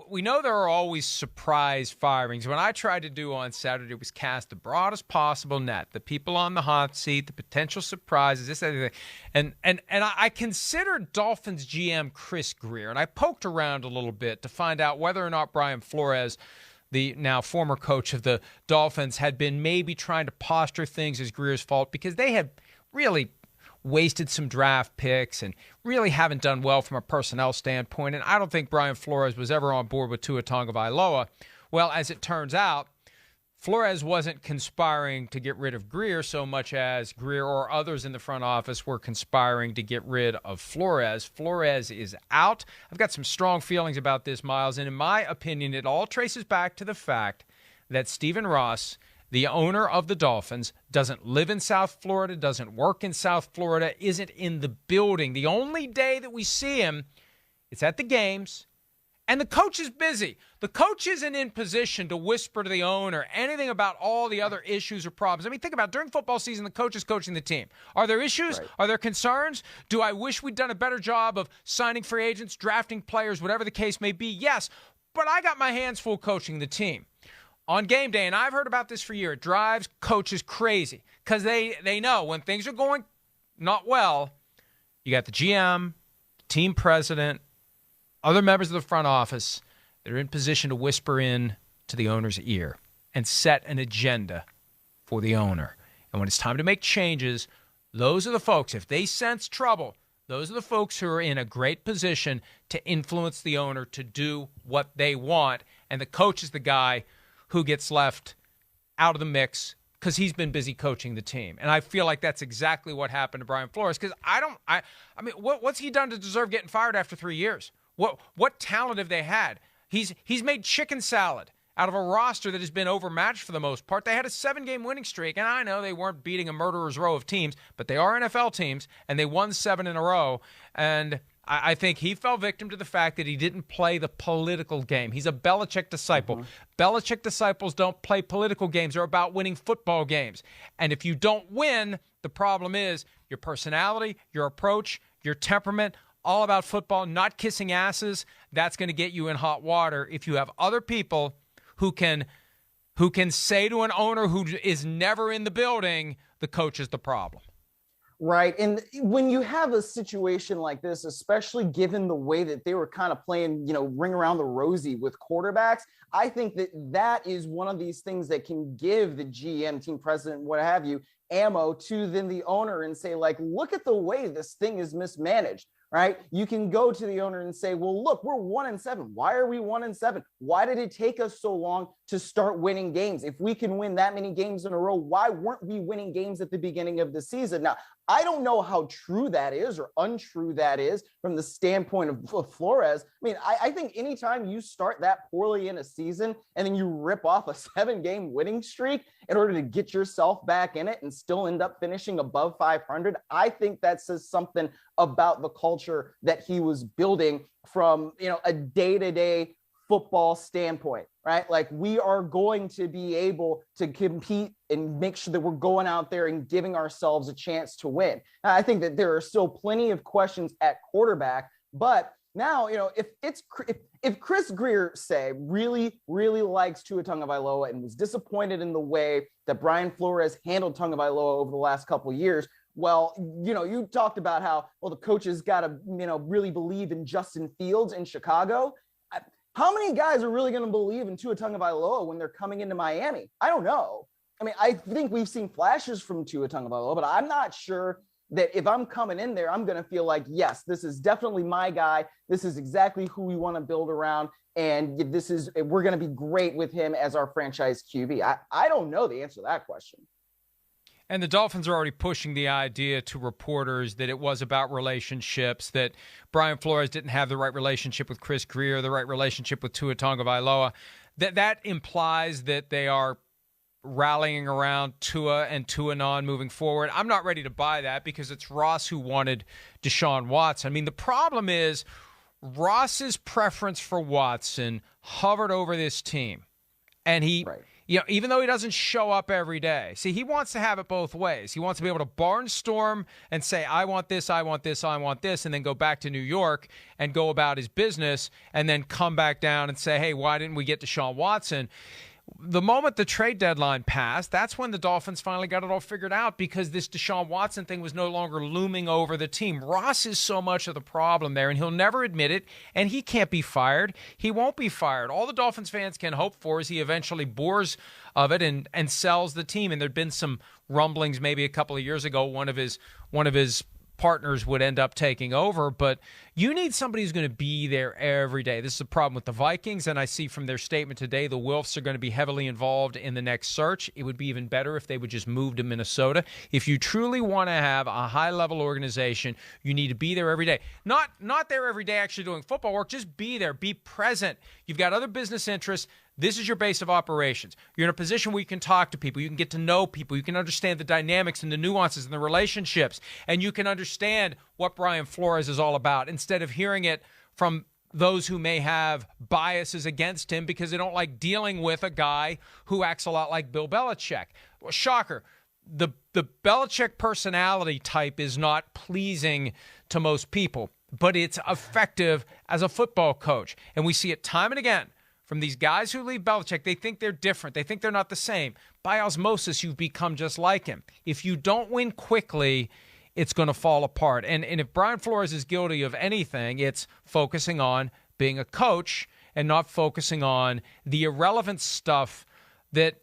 we know there are always surprise firings. What I tried to do on Saturday was cast the broadest possible net, the people on the hot seat, the potential surprises, this, that, and I considered Dolphins GM Chris Grier, and I poked around a little bit to find out whether or not Brian Flores, the now former coach of the Dolphins, had been maybe trying to posture things as Grier's fault, because they had really wasted some draft picks and really haven't done well from a personnel standpoint. And I don't think Brian Flores was ever on board with Tua Tagovailoa. Well, as it turns out, Flores wasn't conspiring to get rid of Grier so much as Grier or others in the front office were conspiring to get rid of Flores. Flores is out. I've got some strong feelings about this, Miles, and in my opinion, it all traces back to the fact that Stephen Ross, the owner of the Dolphins, doesn't live in South Florida, doesn't work in South Florida, isn't in the building. The only day that we see him, it's at the games, and the coach is busy. The coach isn't in position to whisper to the owner anything about all the other issues or problems. I mean, think about it. During football season, the coach is coaching the team. Are there issues? Right. Are there concerns? Do I wish we'd done a better job of signing free agents, drafting players, whatever the case may be? Yes, but I got my hands full coaching the team. On game day, and I've heard about this for years, it drives coaches crazy because they know when things are going not well, you got the GM, team president, other members of the front office that are in position to whisper in to the owner's ear and set an agenda for the owner. And when it's time to make changes, those are the folks, if they sense trouble, those are the folks who are in a great position to influence the owner to do what they want. And the coach is the guy who gets left out of the mix because he's been busy coaching the team. And I feel like that's exactly what happened to Brian Flores, because I mean, what's he done to deserve getting fired after 3 years? What talent have they had? He's made chicken salad out of a roster that has been overmatched for the most part. They had a 7-game winning streak, and I know they weren't beating a murderer's row of teams, but they are NFL teams, and they won 7 in a row. And I think he fell victim to the fact that he didn't play the political game. He's a Belichick disciple. Mm-hmm. Belichick disciples don't play political games. They're about winning football games. And if you don't win, the problem is your personality, your approach, your temperament, all about football, not kissing asses. That's going to get you in hot water if you have other people who can say to an owner who is never in the building, the coach is the problem. Right. And when you have a situation like this, especially given the way that they were kind of playing, ring around the rosy with quarterbacks, I think that is one of these things that can give the GM, team president, what have you, ammo to then the owner and say, like, look at the way this thing is mismanaged. Right. You can go to the owner and say, well, look, we're 1-7. Why are we 1-7? Why did it take us so long to start winning games? If we can win that many games in a row, why weren't we winning games at the beginning of the season? Now, I don't know how true that is or untrue that is from the standpoint of Flores. I mean, I think anytime you start that poorly in a season and then you rip off a 7-game winning streak in order to get yourself back in it and still end up finishing above 500, I think that says something about the culture that he was building from, a day-to-day football standpoint, right? Like, we are going to be able to compete and make sure that we're going out there and giving ourselves a chance to win. Now, I think that there are still plenty of questions at quarterback, but now, if Chris Grier, say, really, really likes Tua Tagovailoa and was disappointed in the way that Brian Flores handled Tagovailoa over the last couple of years, well, you talked about how, the coaches got to, really believe in Justin Fields in Chicago. How many guys are really going to believe in Tua Tagovailoa when they're coming into Miami? I don't know. I mean, I think we've seen flashes from Tua Tagovailoa, but I'm not sure that if I'm coming in there, I'm going to feel like, yes, this is definitely my guy. This is exactly who we want to build around. And we're going to be great with him as our franchise QB. I don't know the answer to that question. And the Dolphins are already pushing the idea to reporters that it was about relationships, that Brian Flores didn't have the right relationship with Chris Grier, the right relationship with Tua Tagovailoa. That implies that they are rallying around Tua and Tua moving forward. I'm not ready to buy that because it's Ross who wanted Deshaun Watson. I mean, the problem is Ross's preference for Watson hovered over this team. And even though he doesn't show up every day. See, he wants to have it both ways. He wants to be able to barnstorm and say, I want this, I want this, I want this, and then go back to New York and go about his business and then come back down and say, hey, why didn't we get Deshaun Watson? The moment the trade deadline passed, that's when the Dolphins finally got it all figured out, because this Deshaun Watson thing was no longer looming over the team. Ross is so much of the problem there, and he'll never admit it, and he can't be fired. He won't be fired. All the Dolphins fans can hope for is he eventually bores of it and sells the team. And there'd been some rumblings maybe a couple of years ago one of his partners would end up taking over, but you need somebody who's going to be there every day. This is a problem with the Vikings, and I see from their statement today the Wilfs are going to be heavily involved in the next search. It would be even better if they would just move to Minnesota. If you truly want to have a high-level organization, you need to be there every day. Not there every day actually doing football work, just be there, be present. You've got other business interests. This is your base of operations. You're in a position where you can talk to people, you can get to know people, you can understand the dynamics and the nuances and the relationships, and you can understand what Brian Flores is all about instead of hearing it from those who may have biases against him because they don't like dealing with a guy who acts a lot like Bill Belichick. Well, shocker. The Belichick personality type is not pleasing to most people, but it's effective as a football coach. And we see it time and again from these guys who leave Belichick. They think they're different. They think they're not the same. By osmosis, you've become just like him. If you don't win quickly, it's going to fall apart. And if Brian Flores is guilty of anything, it's focusing on being a coach and not focusing on the irrelevant stuff that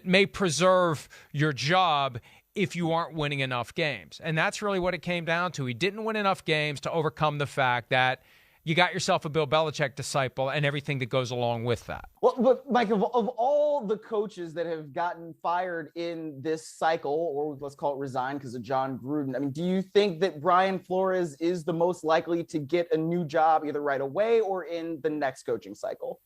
may preserve your job if you aren't winning enough games. And that's really what it came down to. He didn't win enough games to overcome the fact that you got yourself a Bill Belichick disciple and everything that goes along with that. Well, but Mike, of all the coaches that have gotten fired in this cycle, or let's call it resign because of John Gruden, I mean, do you think that Brian Flores is the most likely to get a new job either right away or in the next coaching cycle?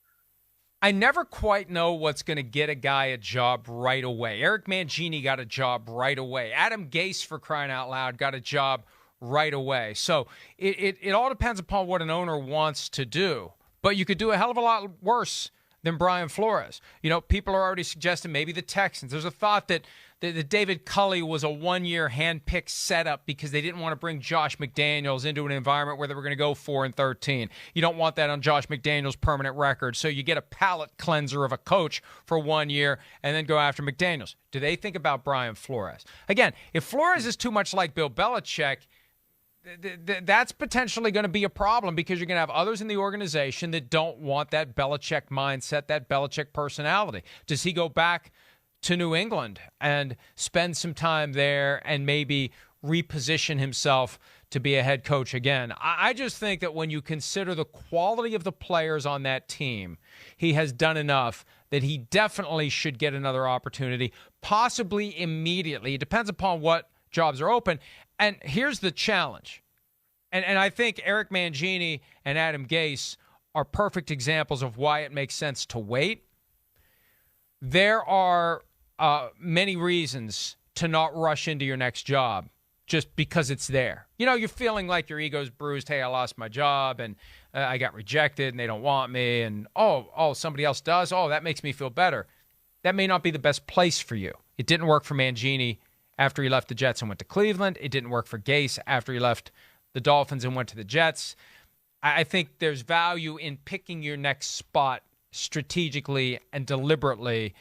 I never quite know what's going to get a guy a job right away. Eric Mangini got a job right away. Adam Gase, for crying out loud, got a job right away. So it all depends upon what an owner wants to do. But you could do a hell of a lot worse than Brian Flores. People are already suggesting maybe the Texans. There's a thought that David Culley was a one-year hand-picked setup because they didn't want to bring Josh McDaniels into an environment where they were going to go 4-13. You don't want that on Josh McDaniels' permanent record. So you get a palate cleanser of a coach for 1 year and then go after McDaniels. Do they think about Brian Flores? Again, if Flores is too much like Bill Belichick, that's potentially going to be a problem because you're going to have others in the organization that don't want that Belichick mindset, that Belichick personality. Does he go back to New England and spend some time there and maybe reposition himself to be a head coach again? I just think that when you consider the quality of the players on that team, he has done enough that he definitely should get another opportunity, possibly immediately. It depends upon what jobs are open. And here's the challenge. And I think Eric Mangini and Adam Gase are perfect examples of why it makes sense to wait. There are many reasons to not rush into your next job just because it's there. You're feeling like your ego's bruised. Hey, I lost my job and I got rejected and they don't want me. And, oh, somebody else does. Oh, that makes me feel better. That may not be the best place for you. It didn't work for Mangini after he left the Jets and went to Cleveland. It didn't work for Gase after he left the Dolphins and went to the Jets. I think there's value in picking your next spot strategically and deliberately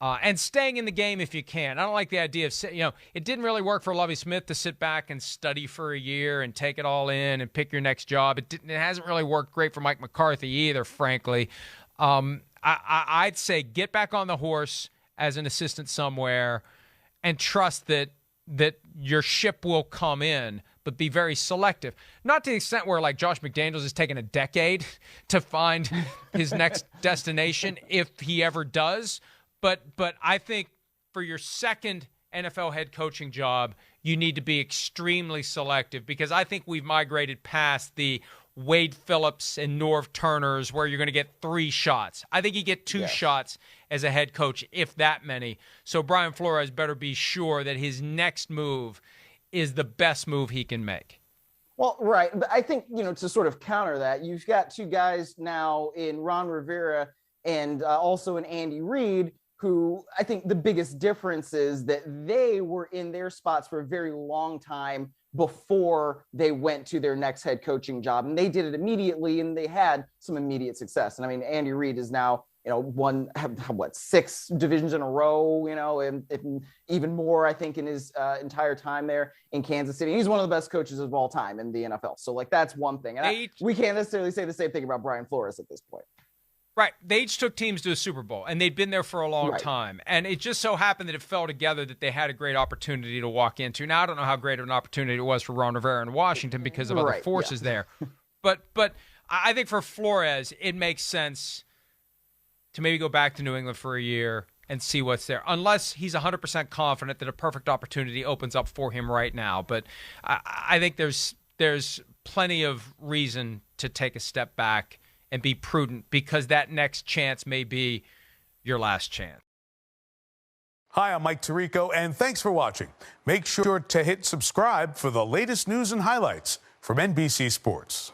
and staying in the game if you can. I don't like the idea of, it didn't really work for Lovie Smith to sit back and study for a year and take it all in and pick your next job. It hasn't really worked great for Mike McCarthy either, frankly. I'd say get back on the horse as an assistant somewhere and trust that your ship will come in, but be very selective. Not to the extent where, like, Josh McDaniels is taking a decade to find his next destination, if he ever does. But I think for your second NFL head coaching job, you need to be extremely selective because I think we've migrated past the Wade Phillips and Norv Turners where you're going to get 3 shots. I think you get 2 shots as a head coach, if that many. So Brian Flores better be sure that his next move is the best move he can make. Well, right. But I think, to sort of counter that, you've got 2 guys now in Ron Rivera and also an Andy Reid, who I think the biggest difference is that they were in their spots for a very long time before they went to their next head coaching job. And they did it immediately, and they had some immediate success. And I mean, Andy Reid is now, won 6 divisions in a row, and even more, I think, in his entire time there in Kansas City. He's one of the best coaches of all time in the NFL. So like, that's one thing. And we can't necessarily say the same thing about Brian Flores at this point. Right. They each took teams to a Super Bowl, and they'd been there for a long time. And it just so happened that it fell together that they had a great opportunity to walk into. Now, I don't know how great of an opportunity it was for Ron Rivera in Washington because of other forces there. But I think for Flores, it makes sense to maybe go back to New England for a year and see what's there, unless he's 100% confident that a perfect opportunity opens up for him right now. But I think there's plenty of reason to take a step back and be prudent, because that next chance may be your last chance. Hi, I'm Mike Tirico, and thanks for watching. Make sure to hit subscribe for the latest news and highlights from NBC Sports.